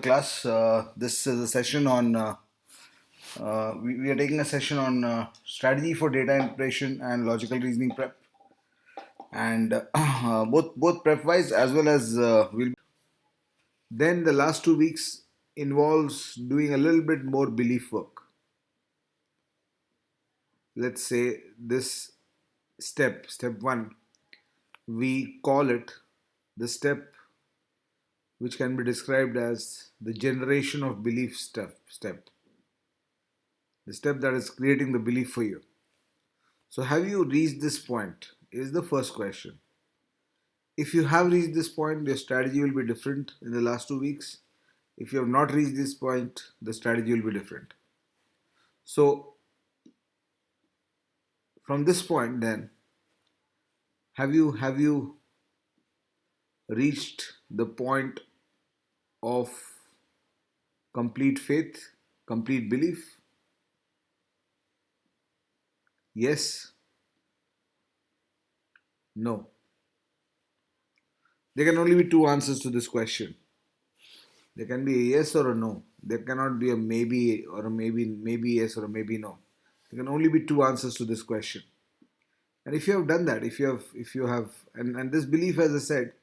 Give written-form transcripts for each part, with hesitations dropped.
Class. This is a session on. We are taking a session on strategy for data interpretation and logical reasoning prep, and both prep wise as well as will. Then the last 2 weeks involves doing a little bit more belief work. Let's say this step one, we call it the step which can be described as the generation of belief step, the step that is creating the belief for you. So, have you reached this point? Is the first question. If you have reached this point, your strategy will be different in the last 2 weeks. If you have not reached this point, the strategy will be different. So, from this point, then, have you reached the point of complete faith, complete belief? Yes, no. There can only be two answers to this question. There can be a yes or a no. There cannot be a maybe or a maybe yes or a maybe no. There can only be two answers to this question. And if you have done that, if you have and this belief, as I said,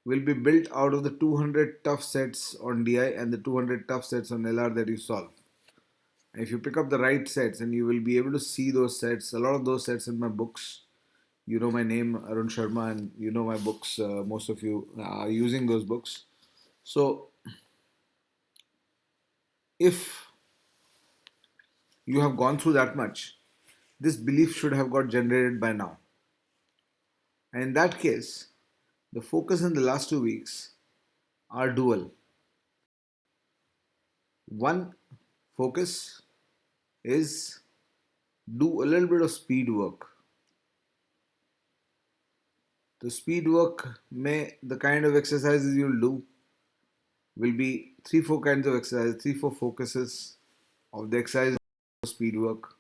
will be built out of the 200 tough sets on DI and the 200 tough sets on LR that you solve. And if you pick up the right sets, and you will be able to see those sets, a lot of those sets in my books. You know my name, Arun Sharma, and you know my books. Most of you are using those books. So if you have gone through that much, this belief should have got generated by now. And in that case, the focus in the last 2 weeks are dual. One focus is do a little bit of speed work. The speed work may the kind of exercises you'll do will be four kinds of exercises, four focuses of the exercise speed work.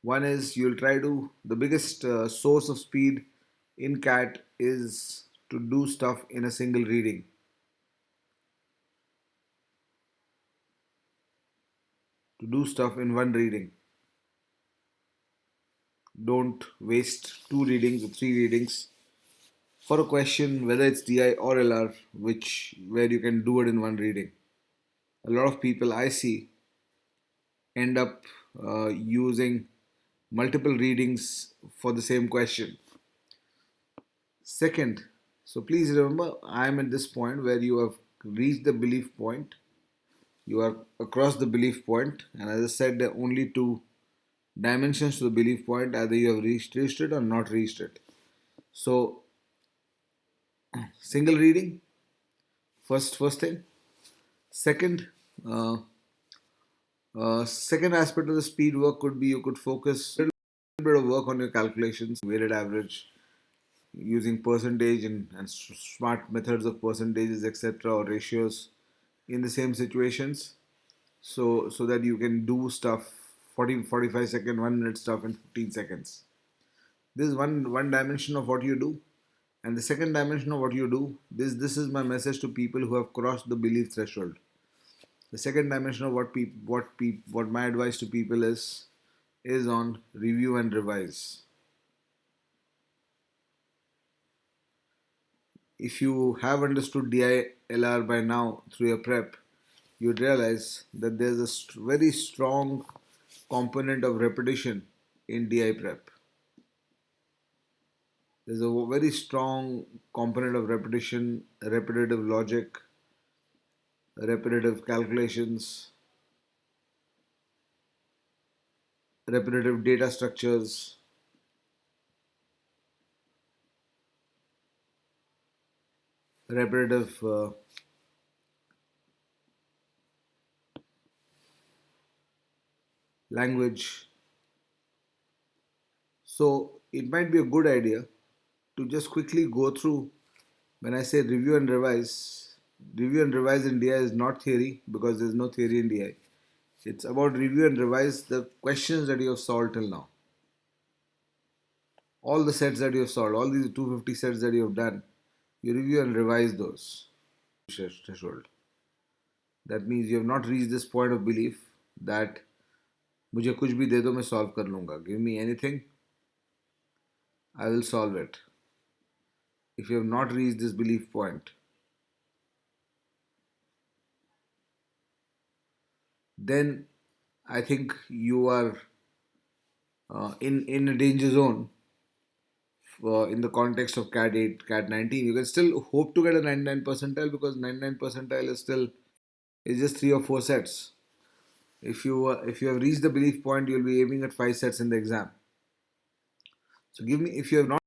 One is you'll try to the biggest source of speed in CAT is to do stuff in a single reading. To do stuff in one reading. Don't waste two readings or three readings for a question, whether it's DI or LR, where you can do it in one reading. A lot of people I see end up using multiple readings for the same question. Second, so please remember, I am at this point where you have reached the belief point. You are across the belief point, and as I said, there are only two dimensions to the belief point. Either you have reached it or not reached it. So, single reading, first thing. Second, second aspect of the speed work could be you could focus a little bit of work on your calculations, weighted average, using percentage and smart methods of percentages, etc., or ratios in the same situations, so that you can do stuff 45 second 1 minute stuff in 15 seconds. This is one dimension of what you do. And the second dimension of what you do, this is my message to people who have crossed the belief threshold. The second dimension of what my advice to people is on review and revise. If you have understood DILR by now through your prep, you'd realize that there's a very strong component of repetition in DI prep. There's a very strong component of repetition, repetitive logic, repetitive calculations, repetitive data structures, repetitive language. So it might be a good idea to just quickly go through. When I say review and revise in DI is not theory, because there's no theory in DI. It's about review and revise the questions that you have solved till now. All the sets that you have solved, all these 250 sets that you have done, you review and revise those threshold. That means you have not reached this point of belief that मुझे कुछ भी दे दो मैं solve कर लूँगा. Give me anything, I will solve it. If you have not reached this belief point, then I think you are in a danger zone in the context of CAT 8, CAT 19. You can still hope to get a 99 percentile because 99 percentile is just 3 or 4 sets. If you have reached the belief point, you'll be aiming at 5 sets in the exam. So give me, if you have not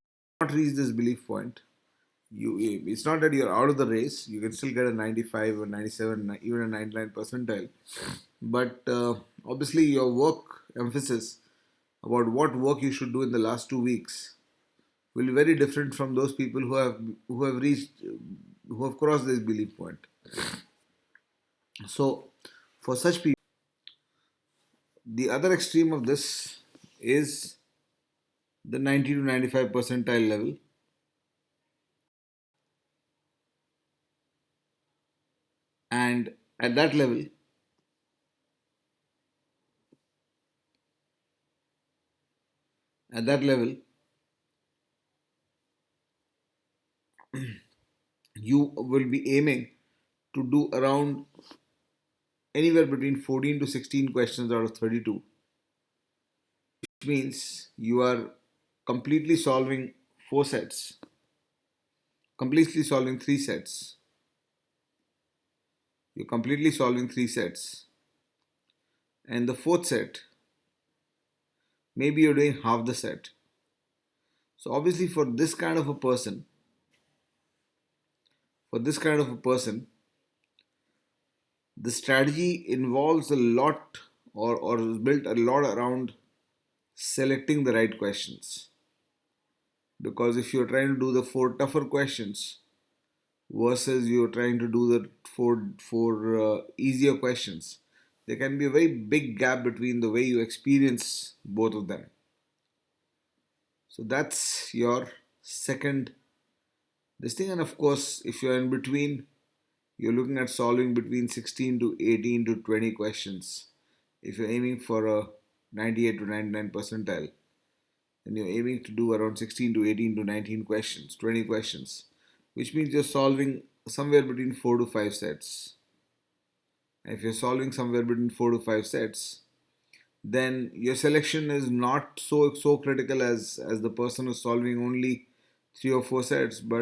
reached this belief point, it's not that you're out of the race. You can still get a 95 or 97, even a 99 percentile. But obviously, your work emphasis about what work you should do in the last 2 weeks will be very different from those people who have crossed this belief point. So, for such people, the other extreme of this is the 90 to 95 percentile level, and at that level, at that level, you will be aiming to do around anywhere between 14 to 16 questions out of 32, which means you are completely solving 4 sets, completely solving 3 sets. You're completely solving 3 sets, and the fourth set, maybe you're doing half the set. So obviously, for this kind of a person, the strategy involves a lot, or is built a lot around selecting the right questions. Because if you're trying to do the 4 tougher questions versus you're trying to do the four easier questions, there can be a very big gap between the way you experience both of them. So that's your second this thing. And of course, if you're in between, you're looking at solving between 16 to 18 to 20 questions. If you're aiming for a 98 to 99 percentile, then you're aiming to do around 16 to 18 to 19 questions, 20 questions, which means you're solving somewhere between 4 to 5 sets. And if you're solving somewhere between 4 to 5 sets, then your selection is not so critical as the person who's solving only 3 or 4 sets, but